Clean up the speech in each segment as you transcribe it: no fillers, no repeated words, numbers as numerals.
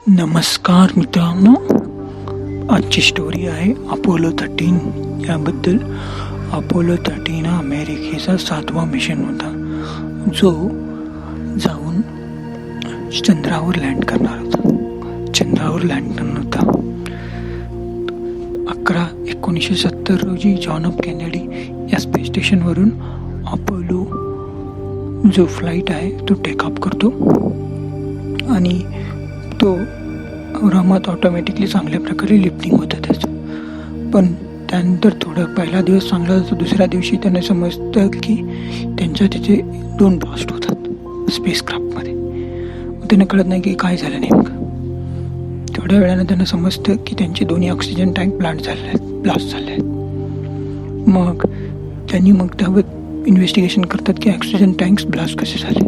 नमस्कार मित्रांनो, आजची स्टोरी आहे अपोलो 13 याबद्दल. अपोलो 13 हा अमेरिकेचा 7वा मिशन होता, जो जाऊन चंद्रावर लँड करणार होता. चंद्रावर लँड करणार होता. 1970 रोजी जॉन एफ केनेडी या स्पेस स्टेशनवरून अपोलो जो फ्लाईट आहे तो टेक ऑफ करतो आणि तो रमत ऑटोमॅटिकली चांगल्या प्रकारे लिफ्टिंग होतं त्याचं. पण त्यानंतर थोडं पहिला दिवस चांगला होता, दुसऱ्या दिवशी त्यांना समजतं की त्यांच्या तिथे 2 ब्लास्ट होतात स्पेसक्राफ्टमध्ये. मग त्यांना कळत नाही की काय झालं नेमकं. थोड्या वेळानं त्यांना समजतं की त्यांचे दोन्ही ऑक्सिजन टँक ब्लास्ट झाले आहेत. मग त्यावर इन्व्हेस्टिगेशन करतात की ऑक्सिजन टँक्स ब्लास्ट कसे झाले.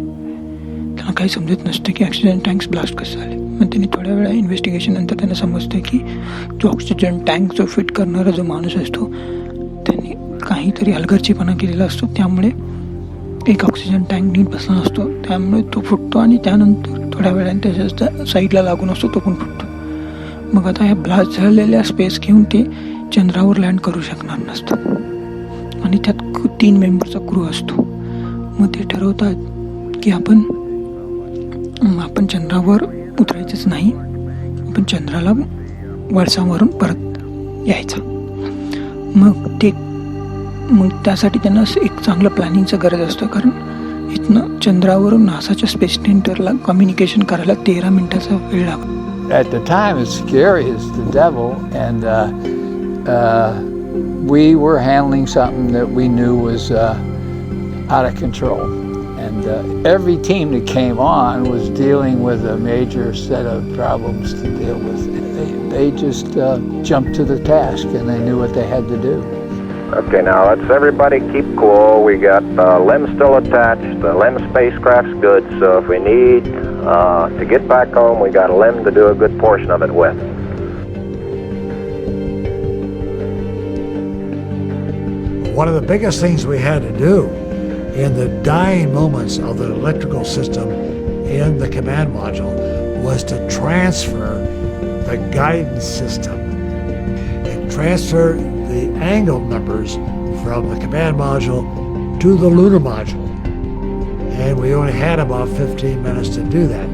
त्यांना काही समजत नसतं की ऑक्सिजन टँक्स ब्लास्ट कसे झाले. मग त्यांनी थोड्या वेळा इन्व्हेस्टिगेशन नंतर त्यांना समजतं की जो ऑक्सिजन टँक जो फिट करणारा जो माणूस असतो त्यांनी काहीतरी हलगर्जीपणा केलेला असतो, त्यामुळे एक ऑक्सिजन टँक नीट बसला असतो, त्यामुळे तो फुटतो आणि त्यानंतर थोड्या वेळाने त्याच्या साईडला लागून असतो तो पण फुटतो. मग आता ह्या ब्लास्ट झालेल्या स्पेस घेऊन ते चंद्रावर लँड करू शकणार नसतात आणि त्यात 3 मेंबरचा क्रू असतो. मग ते ठरवतात की आपण चंद्रावर उतरायचंच नाही, आपण चंद्राला वळसावरून परत यायचं. मग त्यासाठी त्यांना एक चांगलं प्लॅनिंगचं गरज असतं, कारण इथनं चंद्रावरून नासाच्या स्पेस सेंटरला कम्युनिकेशन करायला 13 मिनिटाचा वेळ लागतो. At the time, it's scary as the devil, and we were handling something that we knew was out of control. And every team that came on was dealing with a major set of problems to deal with. They just jumped to the task, and they knew what they had to do. Okay, now let's everybody keep cool. We got LEM still attached. The LEM spacecraft's good, so if we need to get back home, we got a LEM to do a good portion of it with. One of the biggest things we had to do in the dying moments of the electrical system in the command module was to transfer the guidance system and transfer the angle numbers from the command module to the lunar module. And we only had about 15 minutes to do that.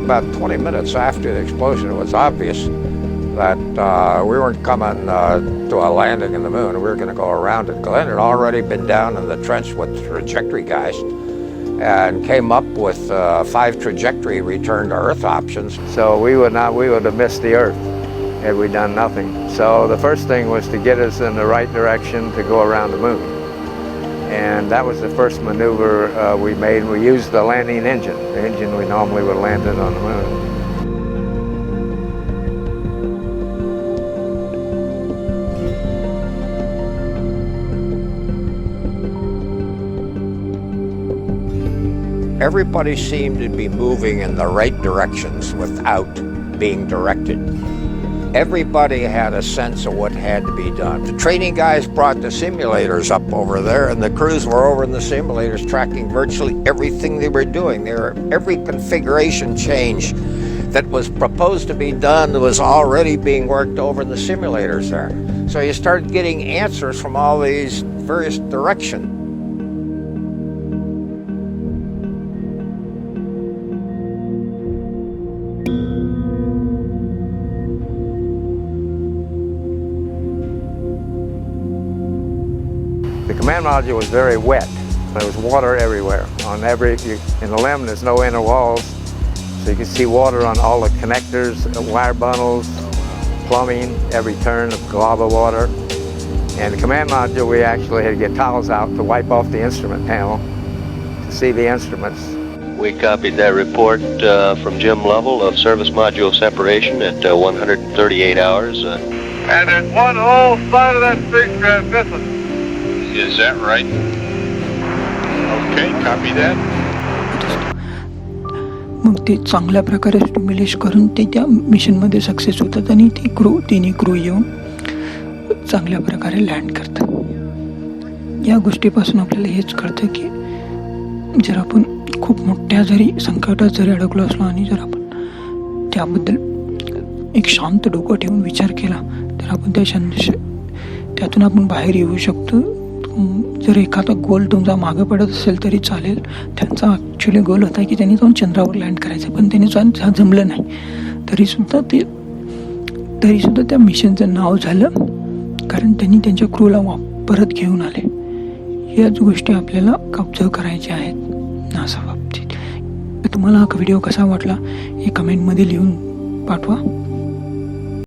About 20 minutes after the explosion, it was obvious that we weren't coming to a landing in the moon. We were going to go around it. Glenn had already been down in the trench with the trajectory guys and came up with 5 trajectory return to Earth options. So we would have missed the Earth had we done nothing. So the first thing was to get us in the right direction to go around the moon. And that was the first maneuver we made. We used the landing engine, the engine we normally would land in on the moon. Everybody seemed to be moving in the right directions without being directed. Everybody had a sense of what had to be done. The training guys brought the simulators up over there, and the crews were over in the simulators tracking virtually everything they were doing. Every configuration change that was proposed to be done was already being worked over in the simulators there. So you started getting answers from all these various directions. The command module was very wet. There was water everywhere. In the LEM, there's no inner walls, so you could see water on all the connectors, wire bundles, plumbing, every turn of glob of water. And the command module, we actually had to get towels out to wipe off the instrument panel to see the instruments. We copied that report from Jim Lovell of service module separation at 138 hours. And there's one whole side of that spacecraft missing. Is that right? Okay, copy that. मग ते चांगल्या प्रकारे stimulate करून ते त्या मिशनमध्ये success होतात आणि तिन्ही crew येऊन चांगल्या प्रकारे लँड करतात. या गोष्टीपासून आपल्याला हेच कळतं की जर आपण खूप मोठ्या जरी संकटात जरी अडकलो असलो आणि जर आपण त्याबद्दल एक शांत डोकं ठेवून विचार केला तर आपण त्यातून आपण बाहेर येऊ शकतो. जर एखादा गोल तुमचा मागं पडत असेल तरी चालेल. त्यांचा ॲक्च्युली गोल होता की त्यांनी जाऊन चंद्रावर लँड करायचं, पण त्यांनी जाऊन जमलं नाही. तरीसुद्धा त्या मिशनचं नाव झालं, कारण त्यांनी त्यांच्या क्रूला परत घेऊन आले. याच गोष्टी आपल्याला ऑब्झर्व करायच्या आहेत नासा बाबतीत. तुम्हाला हा व्हिडिओ कसा वाटला हे कमेंटमध्ये लिहून पाठवा.